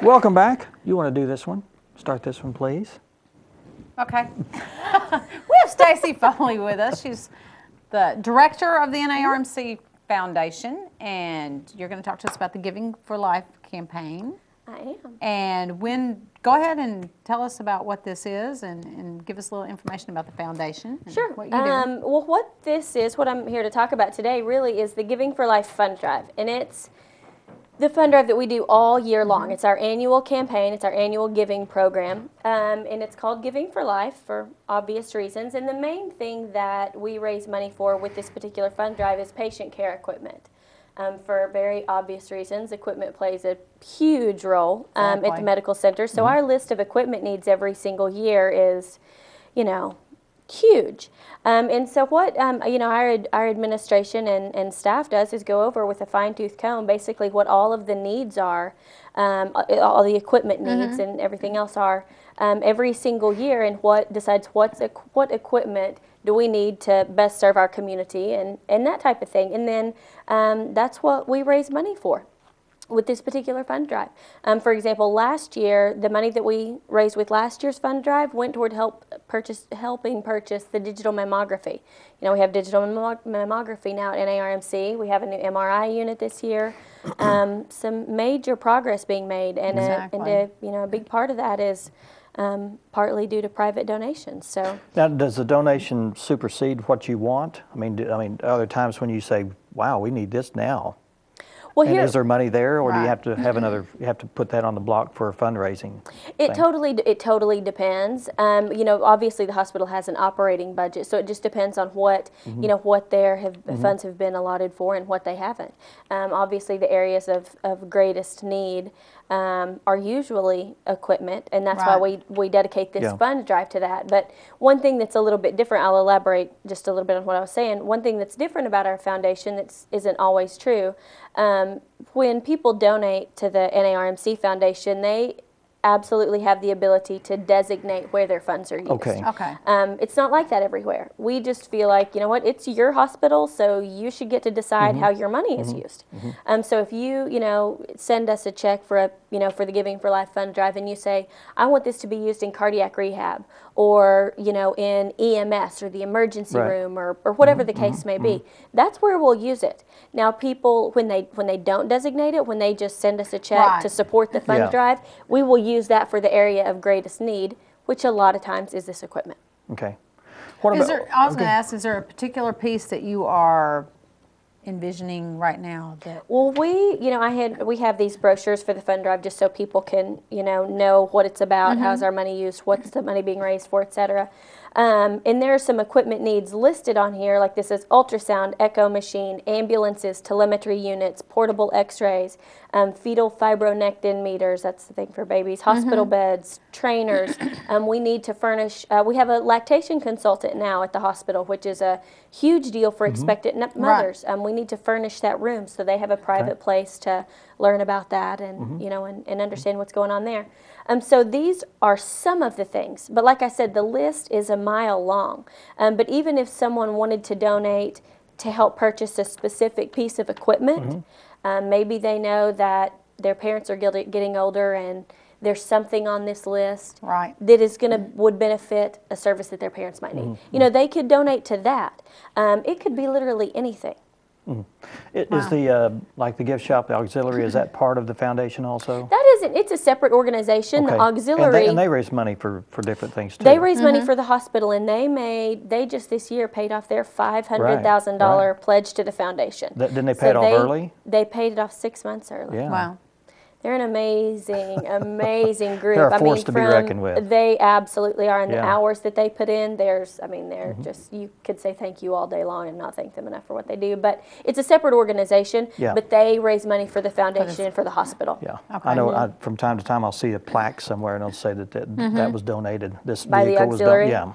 Welcome back. You want to do this one? Start this one, please. Okay. We have Stacy Foley with us. She's the director of the NARMC Foundation, and you're going to talk to us about the Giving for Life campaign. I am. And go ahead and tell us about what this is and give us a little information about the foundation. And Sure. what you do. Well, what this is, what I'm here to talk about today really is the Giving for Life Fund Drive. And it's the fund drive that we do all year long. It's our annual campaign. It's our annual giving program. And it's called Giving for Life for obvious reasons. And the main thing that we raise money for with this particular fund drive is patient care equipment. For very obvious reasons, equipment plays a huge role at the medical center. So our list of equipment needs every single year is, you know, huge. And so what, you know, our administration and staff does is go over with a fine-tooth comb basically what all of the needs are, all the equipment needs and everything else are every single year, and what decides what equipment do we need to best serve our community and that type of thing. And then that's what we raise money for with this particular fund drive. For example, last year, the money that we raised with last year's fund drive went toward helping purchase the digital mammography. You know, we have digital mammography now at NARMC. We have a new MRI unit this year. Some major progress being made, and you know, a big part of that is partly due to private donations. So now, does the donation supersede what you want? I mean, are there times when you say, "Wow, we need this now"? Well, and is there money there, or do you have to have another? You have to put that on the block for a fundraising. It totally depends. You know, obviously the hospital has an operating budget, so it just depends on what you know what their funds have been allotted for and what they haven't. Obviously, the areas of greatest need are usually equipment, and that's why we dedicate this fund drive to that. But one thing that's a little bit different, I'll elaborate just a little bit on what I was saying. One thing that's different about our foundation that isn't always true, when people donate to the NARMC Foundation, they absolutely have the ability to designate where their funds are used. Okay. It's not like that everywhere. We just feel like, you know what, it's your hospital, so you should get to decide how your money is used. So if you know, send us a check for for the Giving for Life Fund Drive, and you say, I want this to be used in cardiac rehab, or you know, in EMS or the emergency room, or whatever the case may be, that's where we'll use it. Now, people, when they don't designate it, when they just send us a check to support the fund drive, we will use that for the area of greatest need, which a lot of times is this equipment. Okay. What about, I was going to ask, is there a particular piece that you are envisioning right now? Well, we have these brochures for the fund drive just so people can know what it's about, how's our money used, what's the money being raised for, etc. And there are some equipment needs listed on here, like this is ultrasound, echo machine, ambulances, telemetry units, portable x-rays, fetal fibronectin meters, that's the thing for babies, hospital beds, trainers. We need to furnish, we have a lactation consultant now at the hospital, which is a huge deal for expectant mothers. We need to furnish that room so they have a private place to learn about that and and understand what's going on there. So these are some of the things, but like I said, the list is a mile long. But even if someone wanted to donate to help purchase a specific piece of equipment, maybe they know that their parents are getting older and there's something on this list that would benefit a service that their parents might need. You know, they could donate to that. It could be literally anything. Is the like the gift shop, the auxiliary, is that part of the foundation also? That isn't. It's a separate organization. The auxiliary, and they raise money for different things too. They raise money for the hospital, and they just this year paid off their $500,000 pledge to the foundation. Didn't they pay it off early? They paid it off 6 months early. Yeah. Wow. They're an amazing group. They're a force to be reckoned with. They absolutely are, and the hours that they put in, they're just, you could say thank you all day long and not thank them enough for what they do. But it's a separate organization, but they raise money for the foundation and for the hospital. Yeah, I know. From time to time, I'll see a plaque somewhere, and it'll say that was donated. This by the auxiliary. Yeah.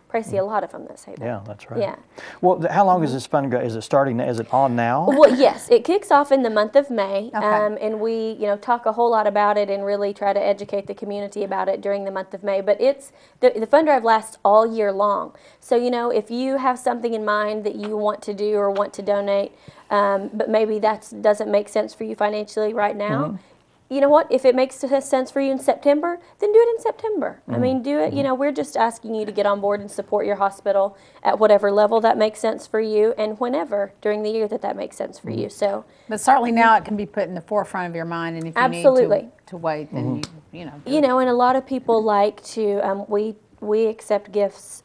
Probably see a lot of them that say that. Yeah, that's right. Yeah. Well, how long is this fund? Is it starting? Is it on now? Well, yes, it kicks off in the month of May, and we talk a whole lot about it and really try to educate the community about it during the month of May. But it's the fund drive lasts all year long. So if you have something in mind that you want to do or want to donate, but maybe that doesn't make sense for you financially right now, you know what, if it makes sense for you in September, then do it in September. I mean, do it, you know, we're just asking you to get on board and support your hospital at whatever level that makes sense for you and whenever during the year that makes sense for you. So, But certainly now it can be put in the forefront of your mind, and if you Absolutely. need to wait, then you know. you know, and a lot of people like to, we accept gifts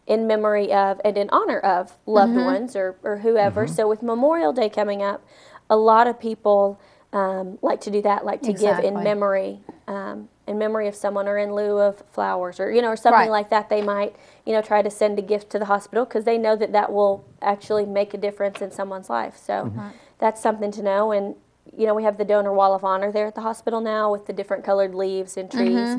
in memory of and in honor of loved ones or whoever. So with Memorial Day coming up, a lot of people like to do that, like to give in memory of someone or in lieu of flowers or, you know, or something Right. like that. They might, you know, try to send a gift to the hospital because they know that that will actually make a difference in someone's life. So that's something to know. And, you know, we have the donor wall of honor there at the hospital now with the different colored leaves and trees.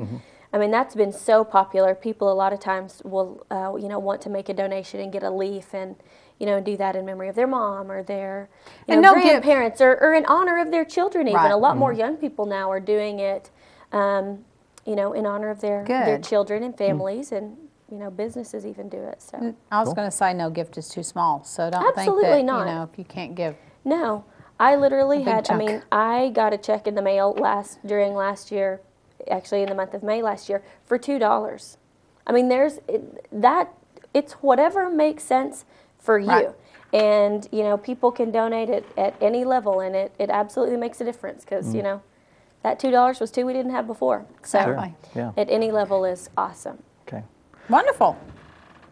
I mean, that's been so popular. People a lot of times will, you know, want to make a donation and get a leaf and, you know, do that in memory of their mom or their grandparents or in honor of their children even. Right. A lot more young people now are doing it, you know, in honor of their Good. children and families and, you know, businesses even do it. So I was going to say no gift is too small, so don't think Absolutely that, not. you know, if you can't give. No, I literally big had, chunk. I mean, I got a check in the mail during last year, actually in the month of May last year, for $2. I mean, it's whatever makes sense for you. Right. And, you know, people can donate it at any level, and it absolutely makes a difference because, you know, that $2 was two we didn't have before. So Exactly. Yeah. at any level is awesome. Okay. Wonderful.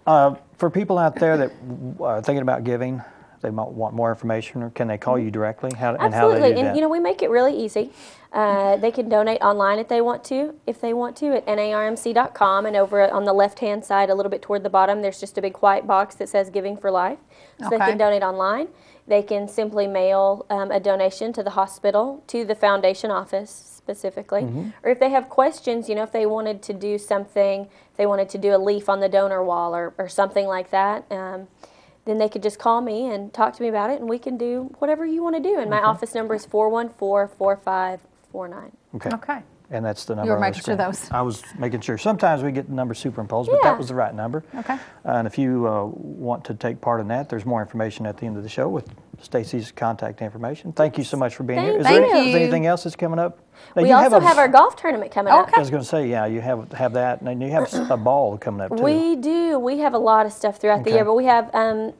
For people out there that are thinking about giving, they might want more information, or can they call you directly? How do Absolutely, they do and that? you know we make it really easy. They can donate online if they want to at narmc.com, and over on the left-hand side, a little bit toward the bottom, there's just a big white box that says Giving for Life. So they Okay. can donate online. They can simply mail a donation to the hospital, to the foundation office specifically. Or if they have questions, you know, if they wanted to do something, if they wanted to do a leaf on the donor wall or something like that, then they could just call me and talk to me about it, and we can do whatever you want to do. And my office number is 414-4549. Okay. Okay. And that's the number. You were on the making sure screen. that was- I was making sure. Sometimes we get the number superimposed, but Yeah. that was the right number. Okay. And if you want to take part in that, there's more information at the end of the show with Stacy's contact information. Thank you so much for being here. Is Thank there you. anything else that's coming up? Now, We you also a- have our golf tournament coming up. I was going to say, yeah, you have that, and then you have a ball coming up too. We do. We have a lot of stuff throughout the Okay. year, but we have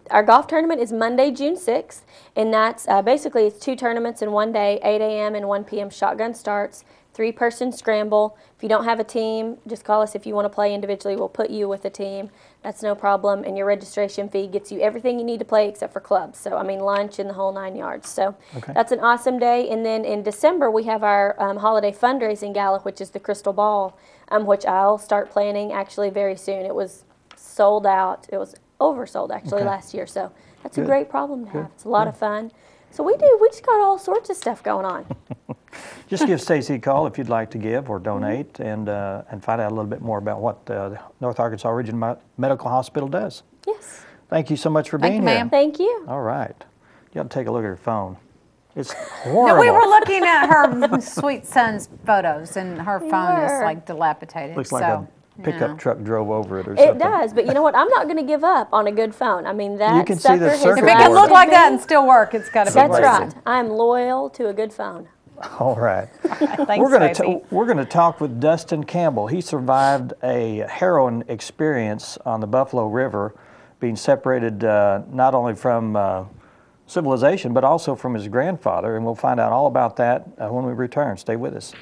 our golf tournament is Monday, June 6th, and that's basically it's 2 tournaments in one day, 8 a.m. and 1 p.m. shotgun starts, 3-person scramble. If you don't have a team, just call us if you want to play individually. We'll put you with a team. That's no problem, and your registration fee gets you everything you need to play except for clubs. So, I mean, lunch and the whole 9 yards. So Okay. that's an awesome day. And then in December, we have our holiday fundraising gala, which is the Crystal Ball, which I'll start planning actually very soon. It was sold out. It was oversold actually Okay. last year. So that's Good. a great problem to Good. have. It's a lot of fun. So we just got all sorts of stuff going on. Just give Stacy a call if you'd like to give or donate, and find out a little bit more about what the North Arkansas Regional Medical Hospital does. Yes. Thank you so much for Thank being you, here. ma'am. Thank you. All right. You ought to take a look at her phone. It's No, horrible. we were looking at her sweet son's photos, and her phone is were. like dilapidated. Looks like so, a pickup yeah. truck drove over it or something. It does, but you know what? I'm not going to give up on a good phone. I mean, that can see sucker the has circuit If it can board. look like that and lasted still work, it's got to be me. That's worth it. right. I'm loyal to a good phone. All right. Thanks, We're going Stacey. to talk with Dustin Campbell. He survived a heroin experience on the Buffalo River, being separated not only from civilization but also from his grandfather, and we'll find out all about that when we return. Stay with us.